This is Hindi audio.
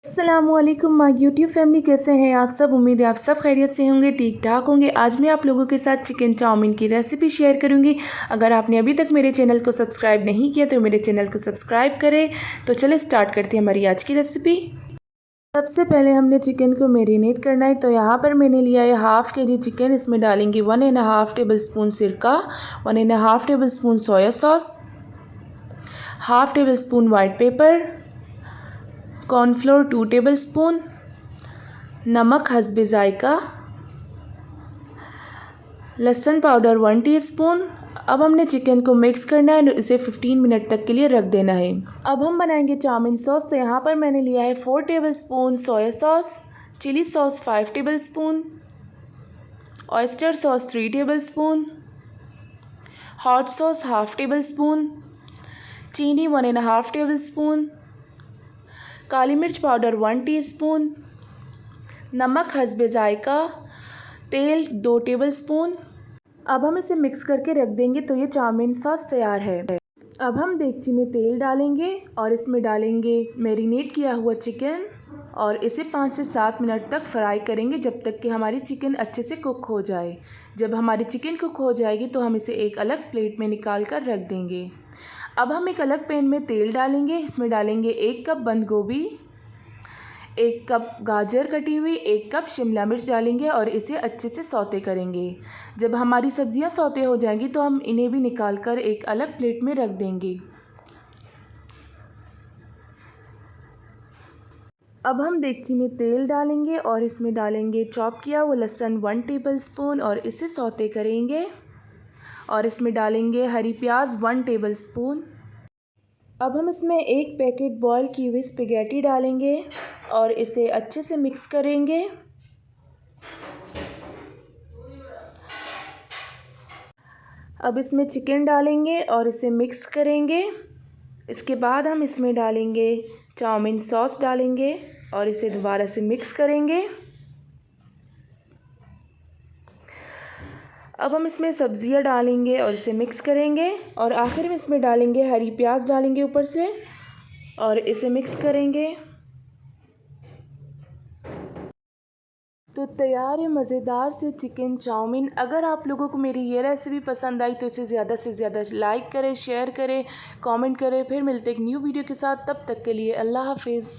अस्सलामुअलैकुम माय यूट्यूब फैमिली, कैसे हैं आप सब। उम्मीद है आप सब खैरियत से होंगे, ठीक ठाक होंगे। आज मैं आप लोगों के साथ चिकन चाउमीन की रेसिपी शेयर करूंगी। अगर आपने अभी तक मेरे चैनल को सब्सक्राइब नहीं किया तो मेरे चैनल को सब्सक्राइब करें। तो चले स्टार्ट करते हैं हमारी आज की रेसिपी। सबसे पहले हमने चिकन को मैरिनेट करना है। तो यहाँ पर मैंने लिया है हाफ़ के जी चिकन। इसमें डालेंगे 1.5 टेबल स्पून सिरका, 1.5 table spoon soya sauce, half table spoon white paper, cornflour 2 table spoon, नमक हस्बे जायका, लहसुन पाउडर 1 टीस्पून। अब हमने चिकन को मिक्स करना है, इसे 15 मिनट तक के लिए रख देना है। अब हम बनाएंगे चाउमीन सॉस। तो यहाँ पर मैंने लिया है 4 tablespoon soya sauce, chilli sauce 5 tablespoon, oyster sauce 3 tablespoon, hot sauce half tablespoon, चीनी 1.5 टेबल स्पून, काली मिर्च पाउडर 1 टीस्पून, नमक हस्बे जायका, तेल 2 टेबल स्पून। अब हम इसे मिक्स करके रख देंगे। तो ये चाउमीन सॉस तैयार है। अब हम देगची में तेल डालेंगे और इसमें डालेंगे मैरिनेट किया हुआ चिकन और इसे 5 से 7 मिनट तक फ्राई करेंगे, जब तक कि हमारी चिकन अच्छे से कुक हो जाए। जब हमारी चिकन कुक हो जाएगी तो हम इसे एक अलग प्लेट में निकाल कर रख देंगे। अब हम एक अलग पैन में तेल डालेंगे। इसमें डालेंगे 1 कप बंद गोभी, 1 कप गाजर कटी हुई, 1 कप शिमला मिर्च डालेंगे और इसे अच्छे से सौते करेंगे। जब हमारी सब्जियां सौते हो जाएंगी तो हम इन्हें भी निकाल कर एक अलग प्लेट में रख देंगे। अब हम देगची में तेल डालेंगे और इसमें डालेंगे चॉप किया हुआ लहसुन 1 टेबल स्पून और इसे सौते करेंगे। और इसमें डालेंगे हरी प्याज 1 टेबल स्पून। अब हम इसमें 1 पैकेट बॉयल की हुई स्पेगेटी डालेंगे और इसे अच्छे से मिक्स करेंगे। अब इसमें चिकन डालेंगे और इसे मिक्स करेंगे। इसके बाद हम इसमें डालेंगे चाउमीन सॉस डालेंगे और इसे दोबारा से मिक्स करेंगे। अब हम इसमें सब्जियां डालेंगे और इसे मिक्स करेंगे और आखिर में इसमें डालेंगे हरी प्याज डालेंगे ऊपर से और इसे मिक्स करेंगे। तो तैयार है मज़ेदार से चिकन चाउमीन। अगर आप लोगों को मेरी ये रेसिपी पसंद आई तो इसे ज़्यादा से ज़्यादा लाइक करें, शेयर करें, कमेंट करें। फिर मिलते एक न्यू वीडियो के साथ, तब तक के लिए अल्लाह हाफिज़।